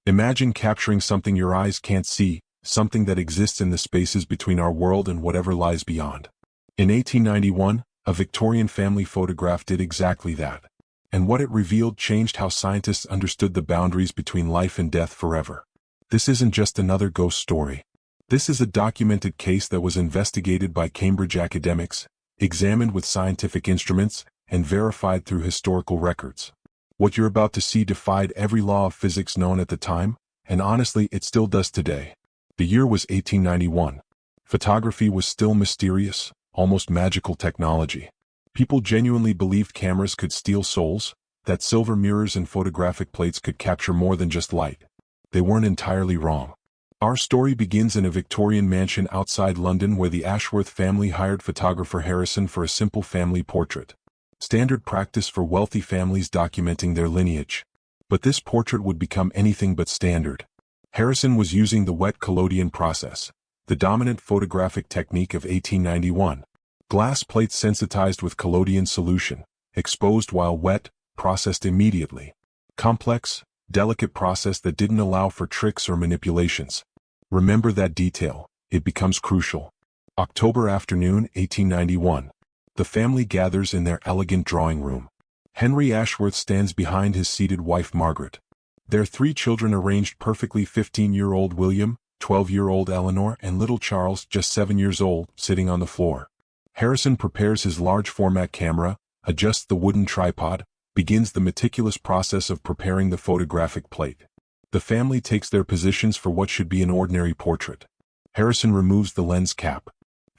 Imagine capturing something your eyes can't see, something that exists in the spaces between our world and whatever lies beyond. In 1891, a Victorian family photograph did exactly that. And what it revealed changed how scientists understood the boundaries between life and death forever. This isn't just another ghost story. This is a documented case that was investigated by Cambridge academics, examined with scientific instruments, and verified through historical records. What you're about to see defied every law of physics known at the time, and honestly it still does today. The year was 1891. Photography was still mysterious, almost magical technology. People genuinely believed cameras could steal souls, that silver mirrors and photographic plates could capture more than just light. They weren't entirely wrong. Our story begins in a Victorian mansion outside London where the Ashworth family hired photographer Harrison for a simple family portrait. Standard practice for wealthy families documenting their lineage. But this portrait would become anything but standard. Harrison was using the wet collodion process, the dominant photographic technique of 1891. Glass plates sensitized with collodion solution, exposed while wet, processed immediately. Complex, delicate process that didn't allow for tricks or manipulations. Remember that detail, it becomes crucial. October afternoon, 1891. The family gathers in their elegant drawing room. Henry Ashworth stands behind his seated wife Margaret. Their 3 children arranged perfectly: 15-year-old William, 12-year-old Eleanor, and little Charles, just 7 years old, sitting on the floor. Harrison prepares his large format camera, adjusts the wooden tripod, begins the meticulous process of preparing the photographic plate. The family takes their positions for what should be an ordinary portrait. Harrison removes the lens cap.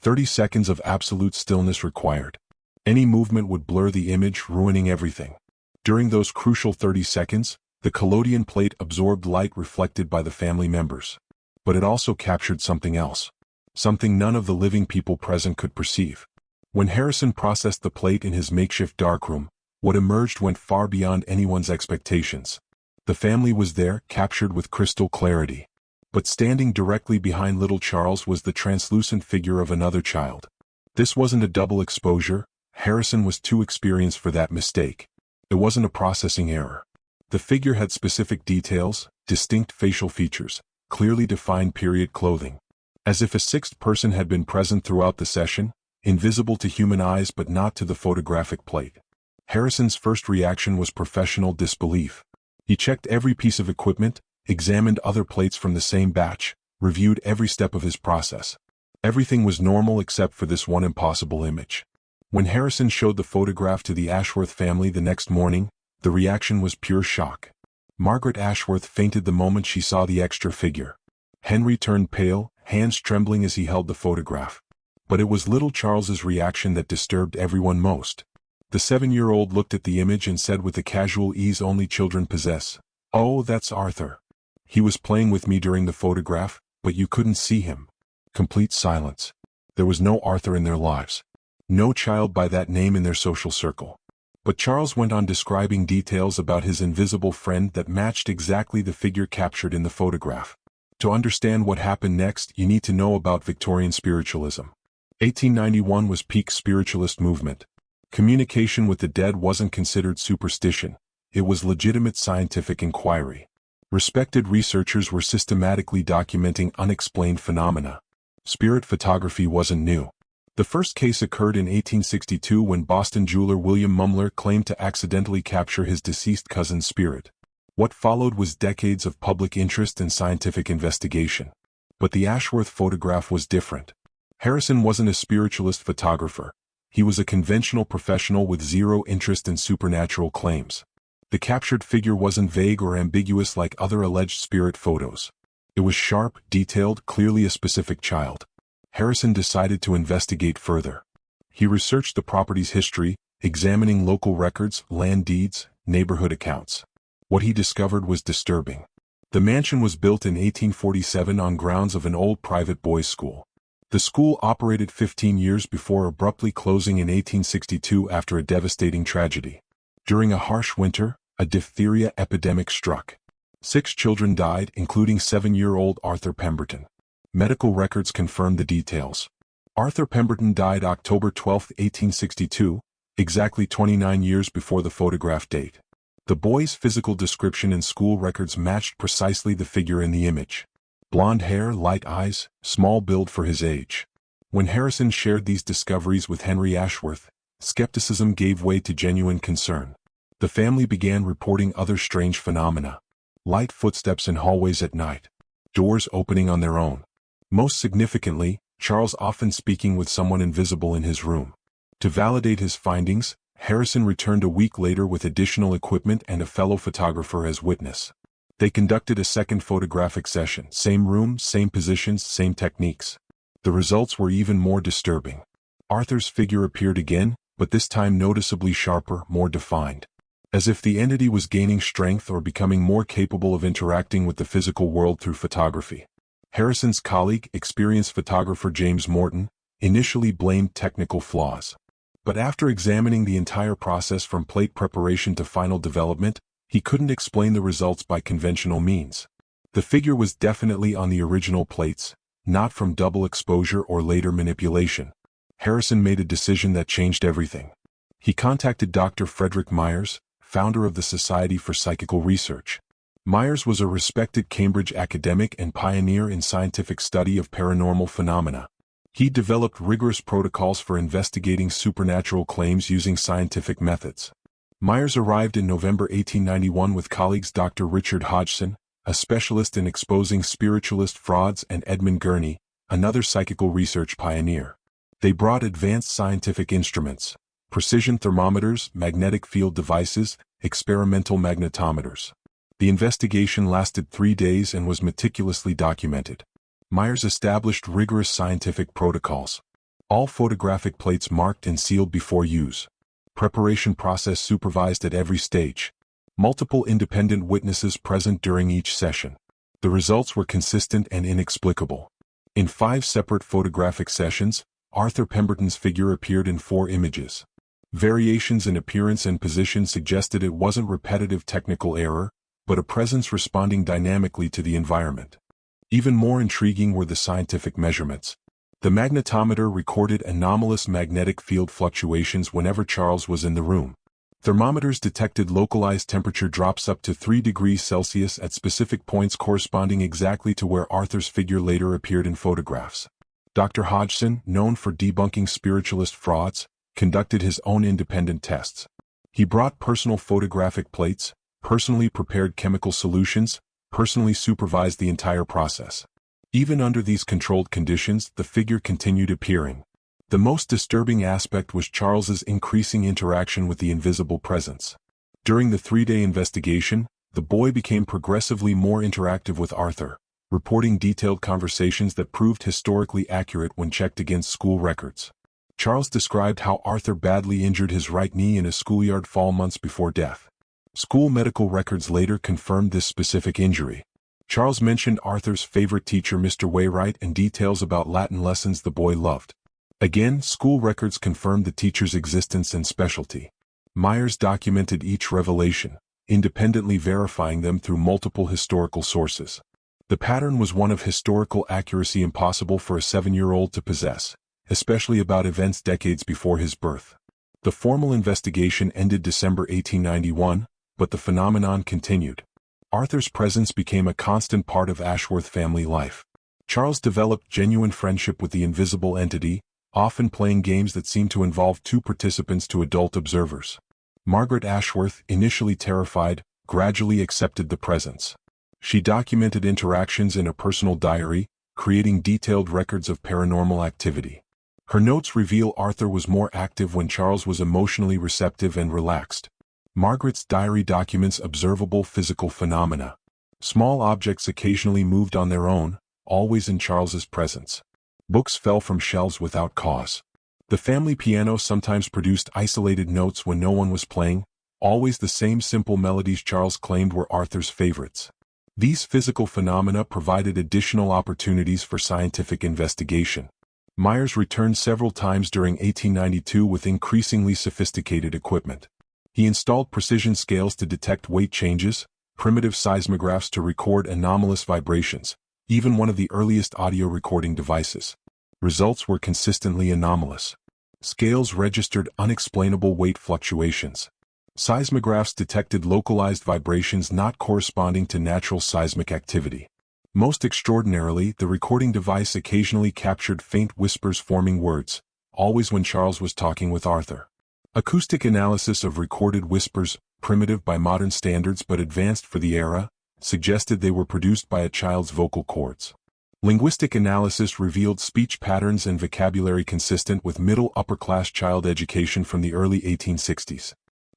30 seconds of absolute stillness required. Any movement would blur the image, ruining everything. During those crucial 30 seconds, the collodion plate absorbed light reflected by the family members. But it also captured something else. Something none of the living people present could perceive. When Harrison processed the plate in his makeshift darkroom, what emerged went far beyond anyone's expectations. The family was there, captured with crystal clarity. But standing directly behind little Charles was the translucent figure of another child. This wasn't a double exposure. Harrison was too experienced for that mistake. It wasn't a processing error. The figure had specific details, distinct facial features, clearly defined period clothing. As if a 6th person had been present throughout the session, invisible to human eyes but not to the photographic plate. Harrison's first reaction was professional disbelief. He checked every piece of equipment, examined other plates from the same batch, reviewed every step of his process. Everything was normal except for this one impossible image. When Harrison showed the photograph to the Ashworth family the next morning, the reaction was pure shock. Margaret Ashworth fainted the moment she saw the extra figure. Henry turned pale, hands trembling as he held the photograph. But it was little Charles's reaction that disturbed everyone most. The 7-year-old looked at the image and said with the casual ease only children possess, "Oh, that's Arthur. He was playing with me during the photograph, but you couldn't see him." Complete silence. There was no Arthur in their lives. No child by that name in their social circle. But Charles went on describing details about his invisible friend that matched exactly the figure captured in the photograph. To understand what happened next, you need to know about Victorian spiritualism. 1891 was peak spiritualist movement. Communication with the dead wasn't considered superstition. It was legitimate scientific inquiry. Respected researchers were systematically documenting unexplained phenomena. Spirit photography wasn't new. The first case occurred in 1862 when Boston jeweler William Mumler claimed to accidentally capture his deceased cousin's spirit. What followed was decades of public interest and scientific investigation. But the Ashworth photograph was different. Harrison wasn't a spiritualist photographer. He was a conventional professional with zero interest in supernatural claims. The captured figure wasn't vague or ambiguous like other alleged spirit photos. It was sharp, detailed, clearly a specific child. Harrison decided to investigate further. He researched the property's history, examining local records, land deeds, neighborhood accounts. What he discovered was disturbing. The mansion was built in 1847 on grounds of an old private boys' school. The school operated 15 years before abruptly closing in 1862 after a devastating tragedy. During a harsh winter, a diphtheria epidemic struck. 6 children died, including 7-year-old Arthur Pemberton. Medical records confirmed the details. Arthur Pemberton died October 12, 1862, exactly 29 years before the photograph date. The boy's physical description in school records matched precisely the figure in the image. Blonde hair, light eyes, small build for his age. When Harrison shared these discoveries with Henry Ashworth, skepticism gave way to genuine concern. The family began reporting other strange phenomena. Light footsteps in hallways at night. Doors opening on their own. Most significantly, Charles often speaking with someone invisible in his room. To validate his findings, Harrison returned a week later with additional equipment and a fellow photographer as witness. They conducted a second photographic session, same room, same positions, same techniques. The results were even more disturbing. Arthur's figure appeared again, but this time noticeably sharper, more defined. As if the entity was gaining strength or becoming more capable of interacting with the physical world through photography. Harrison's colleague, experienced photographer James Morton, initially blamed technical flaws. But after examining the entire process from plate preparation to final development, he couldn't explain the results by conventional means. The figure was definitely on the original plates, not from double exposure or later manipulation. Harrison made a decision that changed everything. He contacted Dr. Frederick Myers, founder of the Society for Psychical Research. Myers was a respected Cambridge academic and pioneer in scientific study of paranormal phenomena. He developed rigorous protocols for investigating supernatural claims using scientific methods. Myers arrived in November 1891 with colleagues Dr. Richard Hodgson, a specialist in exposing spiritualist frauds, and Edmund Gurney, another psychical research pioneer. They brought advanced scientific instruments, precision thermometers, magnetic field devices, experimental magnetometers. The investigation lasted 3 days and was meticulously documented. Myers established rigorous scientific protocols. All photographic plates marked and sealed before use. Preparation process supervised at every stage. Multiple independent witnesses present during each session. The results were consistent and inexplicable. In 5 separate photographic sessions, Arthur Pemberton's figure appeared in 4 images. Variations in appearance and position suggested it wasn't repetitive technical error, but a presence responding dynamically to the environment. Even more intriguing were the scientific measurements. The magnetometer recorded anomalous magnetic field fluctuations whenever Charles was in the room. Thermometers detected localized temperature drops up to 3 degrees Celsius at specific points corresponding exactly to where Arthur's figure later appeared in photographs. Dr. Hodgson, known for debunking spiritualist frauds, conducted his own independent tests. He brought personal photographic plates, personally prepared chemical solutions, personally supervised the entire process. Even under these controlled conditions, the figure continued appearing. The most disturbing aspect was Charles's increasing interaction with the invisible presence. During the 3-day investigation, the boy became progressively more interactive with Arthur, reporting detailed conversations that proved historically accurate when checked against school records. Charles described how Arthur badly injured his right knee in a schoolyard fall months before death. School medical records later confirmed this specific injury. Charles mentioned Arthur's favorite teacher Mr. Wainwright and details about Latin lessons the boy loved. Again, school records confirmed the teacher's existence and specialty. Myers documented each revelation, independently verifying them through multiple historical sources. The pattern was one of historical accuracy impossible for a 7-year-old to possess, especially about events decades before his birth. The formal investigation ended December 1891, but the phenomenon continued. Arthur's presence became a constant part of Ashworth family life. Charles developed genuine friendship with the invisible entity, often playing games that seemed to involve 2 participants to adult observers. Margaret Ashworth, initially terrified, gradually accepted the presence. She documented interactions in a personal diary, creating detailed records of paranormal activity. Her notes reveal Arthur was more active when Charles was emotionally receptive and relaxed. Margaret's diary documents observable physical phenomena. Small objects occasionally moved on their own, always in Charles's presence. Books fell from shelves without cause. The family piano sometimes produced isolated notes when no one was playing, always the same simple melodies Charles claimed were Arthur's favorites. These physical phenomena provided additional opportunities for scientific investigation. Myers returned several times during 1892 with increasingly sophisticated equipment. He installed precision scales to detect weight changes, primitive seismographs to record anomalous vibrations, even one of the earliest audio recording devices. Results were consistently anomalous. Scales registered unexplainable weight fluctuations. Seismographs detected localized vibrations not corresponding to natural seismic activity. Most extraordinarily, the recording device occasionally captured faint whispers forming words, always when Charles was talking with Arthur. Acoustic analysis of recorded whispers, primitive by modern standards but advanced for the era, suggested they were produced by a child's vocal cords. Linguistic analysis revealed speech patterns and vocabulary consistent with middle-upper-class child education from the early 1860s.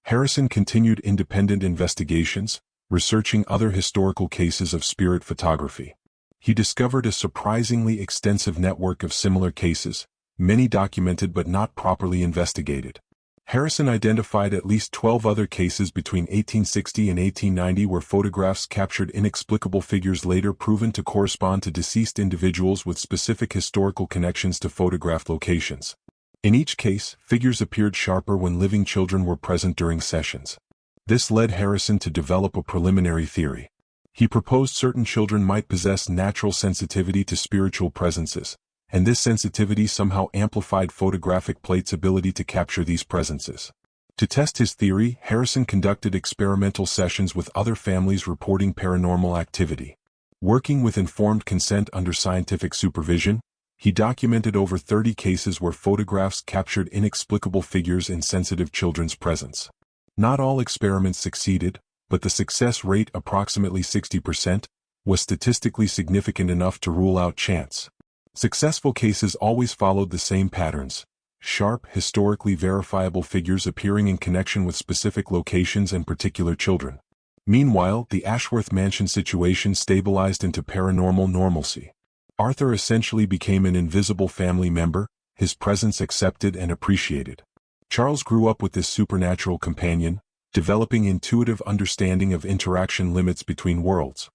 Harrison continued independent investigations, researching other historical cases of spirit photography. He discovered a surprisingly extensive network of similar cases, many documented but not properly investigated. Harrison identified at least 12 other cases between 1860 and 1890 where photographs captured inexplicable figures later proven to correspond to deceased individuals with specific historical connections to photographed locations. In each case, figures appeared sharper when living children were present during sessions. This led Harrison to develop a preliminary theory. He proposed certain children might possess natural sensitivity to spiritual presences, and this sensitivity somehow amplified photographic plate's ability to capture these presences. To test his theory, Harrison conducted experimental sessions with other families reporting paranormal activity. Working with informed consent under scientific supervision, he documented over 30 cases where photographs captured inexplicable figures in sensitive children's presence. Not all experiments succeeded, but the success rate, approximately 60%, was statistically significant enough to rule out chance. Successful cases always followed the same patterns: sharp, historically verifiable figures appearing in connection with specific locations and particular children. Meanwhile, the Ashworth Mansion situation stabilized into paranormal normalcy. Arthur essentially became an invisible family member, his presence accepted and appreciated. Charles grew up with this supernatural companion, developing intuitive understanding of interaction limits between worlds.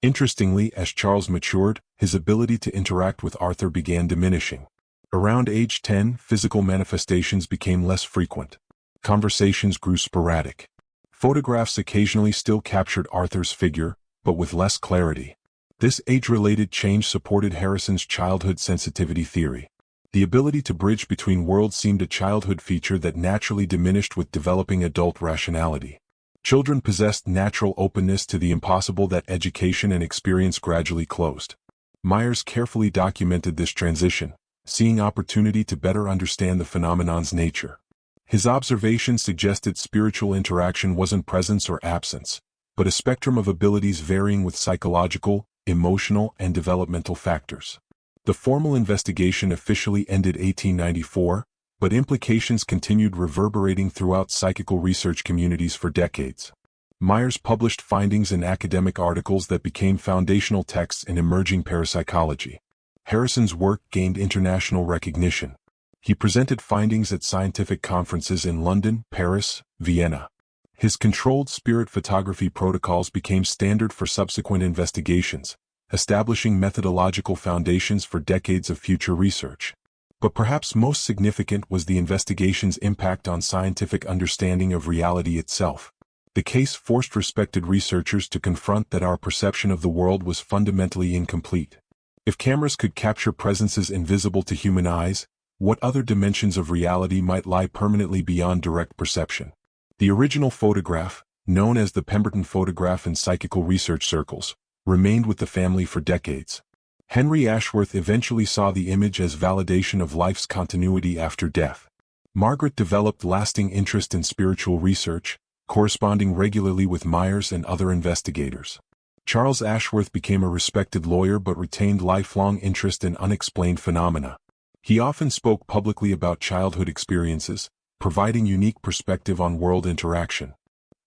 Interestingly, as Charles matured, his ability to interact with Arthur began diminishing. Around age 10, physical manifestations became less frequent. Conversations grew sporadic. Photographs occasionally still captured Arthur's figure, but with less clarity. This age-related change supported Harrison's childhood sensitivity theory. The ability to bridge between worlds seemed a childhood feature that naturally diminished with developing adult rationality. Children possessed natural openness to the impossible that education and experience gradually closed. Myers carefully documented this transition, seeing opportunity to better understand the phenomenon's nature. His observations suggested spiritual interaction wasn't presence or absence, but a spectrum of abilities varying with psychological, emotional, and developmental factors. The formal investigation officially ended 1894, but implications continued reverberating throughout psychical research communities for decades. Myers published findings in academic articles that became foundational texts in emerging parapsychology. Harrison's work gained international recognition. He presented findings at scientific conferences in London, Paris, Vienna. His controlled spirit photography protocols became standard for subsequent investigations, establishing methodological foundations for decades of future research. But perhaps most significant was the investigation's impact on scientific understanding of reality itself. The case forced respected researchers to confront that our perception of the world was fundamentally incomplete. If cameras could capture presences invisible to human eyes, what other dimensions of reality might lie permanently beyond direct perception? The original photograph, known as the Pemberton photograph in psychical research circles, remained with the family for decades. Henry Ashworth eventually saw the image as validation of life's continuity after death. Margaret developed lasting interest in spiritual research, corresponding regularly with Myers and other investigators. Charles Ashworth became a respected lawyer but retained lifelong interest in unexplained phenomena. He often spoke publicly about childhood experiences, providing unique perspective on world interaction.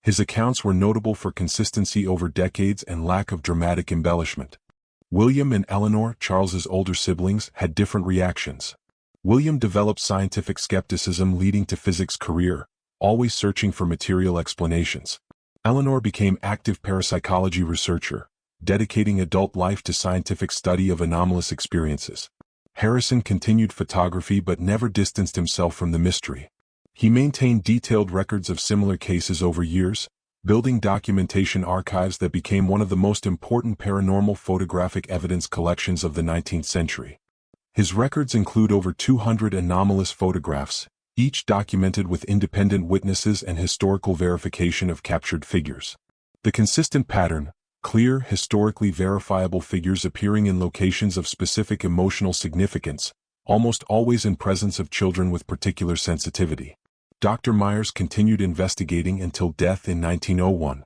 His accounts were notable for consistency over decades and lack of dramatic embellishment. William and Eleanor, Charles's older siblings, had different reactions. William developed scientific skepticism leading to physics career, always searching for material explanations. Eleanor became active parapsychology researcher, dedicating adult life to scientific study of anomalous experiences. Harrison continued photography but never distanced himself from the mystery. He maintained detailed records of similar cases over years, building documentation archives that became one of the most important paranormal photographic evidence collections of the 19th century. His records include over 200 anomalous photographs, each documented with independent witnesses and historical verification of captured figures. The consistent pattern, clear, historically verifiable figures appearing in locations of specific emotional significance, almost always in presence of children with particular sensitivity. Dr. Myers continued investigating until death in 1901.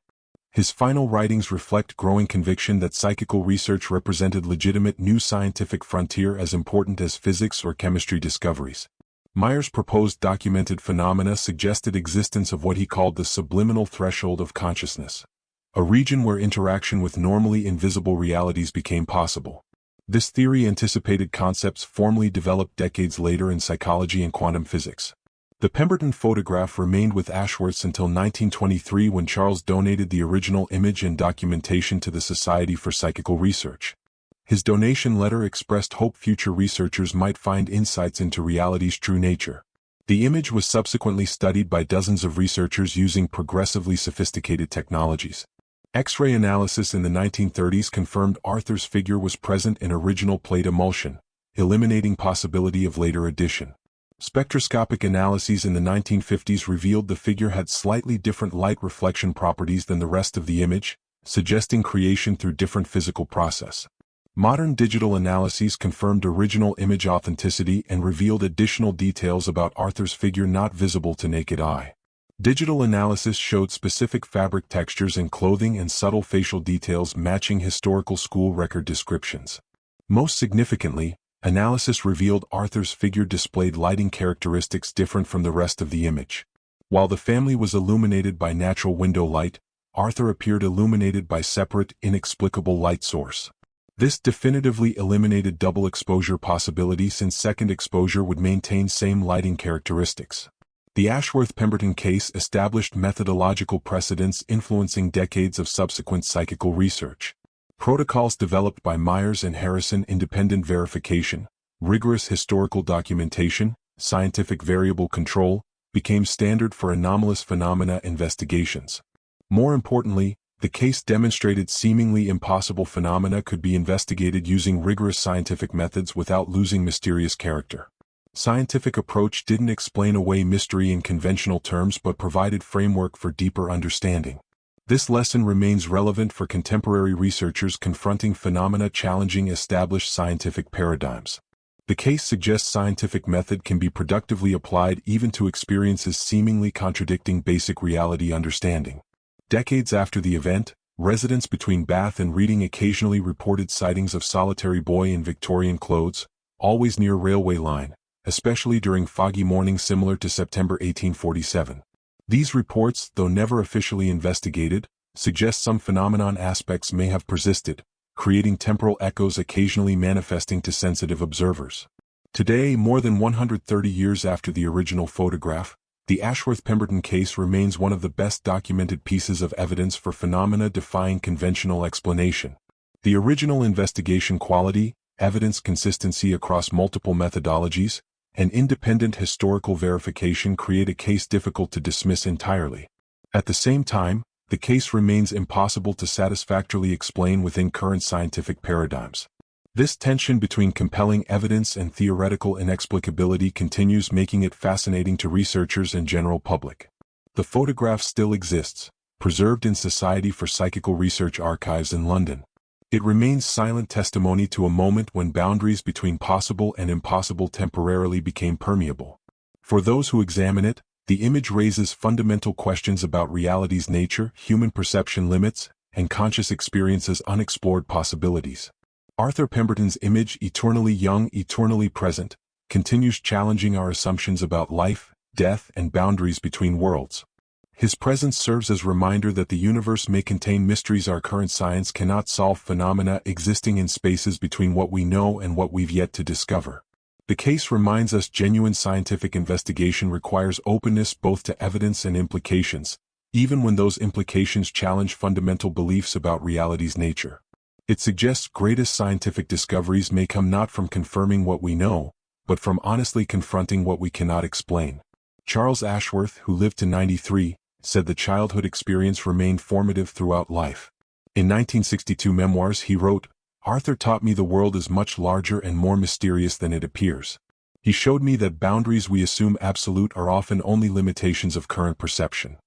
His final writings reflect growing conviction that psychical research represented legitimate new scientific frontier as important as physics or chemistry discoveries. Myers' proposed documented phenomena suggested existence of what he called the subliminal threshold of consciousness, a region where interaction with normally invisible realities became possible. This theory anticipated concepts formally developed decades later in psychology and quantum physics. The Pemberton photograph remained with Ashworth's until 1923 when Charles donated the original image and documentation to the Society for Psychical Research. His donation letter expressed hope future researchers might find insights into reality's true nature. The image was subsequently studied by dozens of researchers using progressively sophisticated technologies. X-ray analysis in the 1930s confirmed Arthur's figure was present in original plate emulsion, eliminating possibility of later addition. Spectroscopic analyses in the 1950s revealed the figure had slightly different light reflection properties than the rest of the image, suggesting creation through different physical process. Modern digital analyses confirmed original image authenticity and revealed additional details about Arthur's figure not visible to naked eye. Digital analysis showed specific fabric textures in clothing and subtle facial details matching historical school record descriptions. Most significantly, analysis revealed Arthur's figure displayed lighting characteristics different from the rest of the image. While the family was illuminated by natural window light, Arthur appeared illuminated by separate, inexplicable light source. This definitively eliminated double exposure possibility since second exposure would maintain same lighting characteristics. The Ashworth-Pemberton case established methodological precedents influencing decades of subsequent psychical research. Protocols developed by Myers and Harrison, independent verification, rigorous historical documentation, scientific variable control, became standard for anomalous phenomena investigations. More importantly, the case demonstrated seemingly impossible phenomena could be investigated using rigorous scientific methods without losing mysterious character. Scientific approach didn't explain away mystery in conventional terms but provided framework for deeper understanding. This lesson remains relevant for contemporary researchers confronting phenomena challenging established scientific paradigms. The case suggests scientific method can be productively applied even to experiences seemingly contradicting basic reality understanding. Decades after the event, residents between Bath and Reading occasionally reported sightings of solitary boy in Victorian clothes, always near railway line, especially during foggy mornings similar to September 1847. These reports, though never officially investigated, suggest some phenomenon aspects may have persisted, creating temporal echoes occasionally manifesting to sensitive observers. Today, more than 130 years after the original photograph, the Ashworth-Pemberton case remains one of the best documented pieces of evidence for phenomena defying conventional explanation. The original investigation quality, evidence consistency across multiple methodologies, and independent historical verification create a case difficult to dismiss entirely. At the same time, the case remains impossible to satisfactorily explain within current scientific paradigms. This tension between compelling evidence and theoretical inexplicability continues, making it fascinating to researchers and general public. The photograph still exists, preserved in Society for Psychical Research archives in London. It remains silent testimony to a moment when boundaries between possible and impossible temporarily became permeable. For those who examine it, the image raises fundamental questions about reality's nature, human perception limits, and conscious experience's unexplored possibilities. Arthur Pemberton's image, eternally young, eternally present, continues challenging our assumptions about life, death, and boundaries between worlds. His presence serves as a reminder that the universe may contain mysteries our current science cannot solve, phenomena existing in spaces between what we know and what we've yet to discover. The case reminds us genuine scientific investigation requires openness both to evidence and implications, even when those implications challenge fundamental beliefs about reality's nature. It suggests greatest scientific discoveries may come not from confirming what we know, but from honestly confronting what we cannot explain. Charles Ashworth, who lived to 93, said the childhood experience remained formative throughout life. In 1962 memoirs he wrote, "Arthur taught me the world is much larger and more mysterious than it appears. He showed me that boundaries we assume absolute are often only limitations of current perception.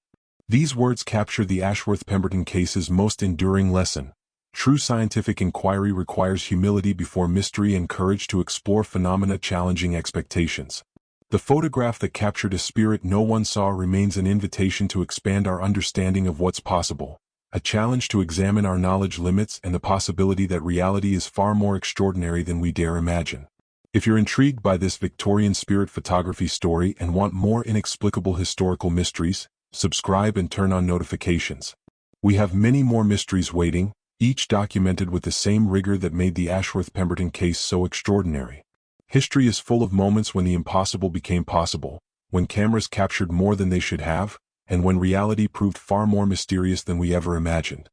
These words capture the Ashworth-Pemberton case's most enduring lesson. True scientific inquiry requires humility before mystery and courage to explore phenomena challenging expectations. The photograph that captured a spirit no one saw remains an invitation to expand our understanding of what's possible, a challenge to examine our knowledge limits and the possibility that reality is far more extraordinary than we dare imagine. If you're intrigued by this Victorian spirit photography story and want more inexplicable historical mysteries, subscribe and turn on notifications. We have many more mysteries waiting, each documented with the same rigor that made the Ashworth-Pemberton case so extraordinary. History is full of moments when the impossible became possible, when cameras captured more than they should have, and when reality proved far more mysterious than we ever imagined.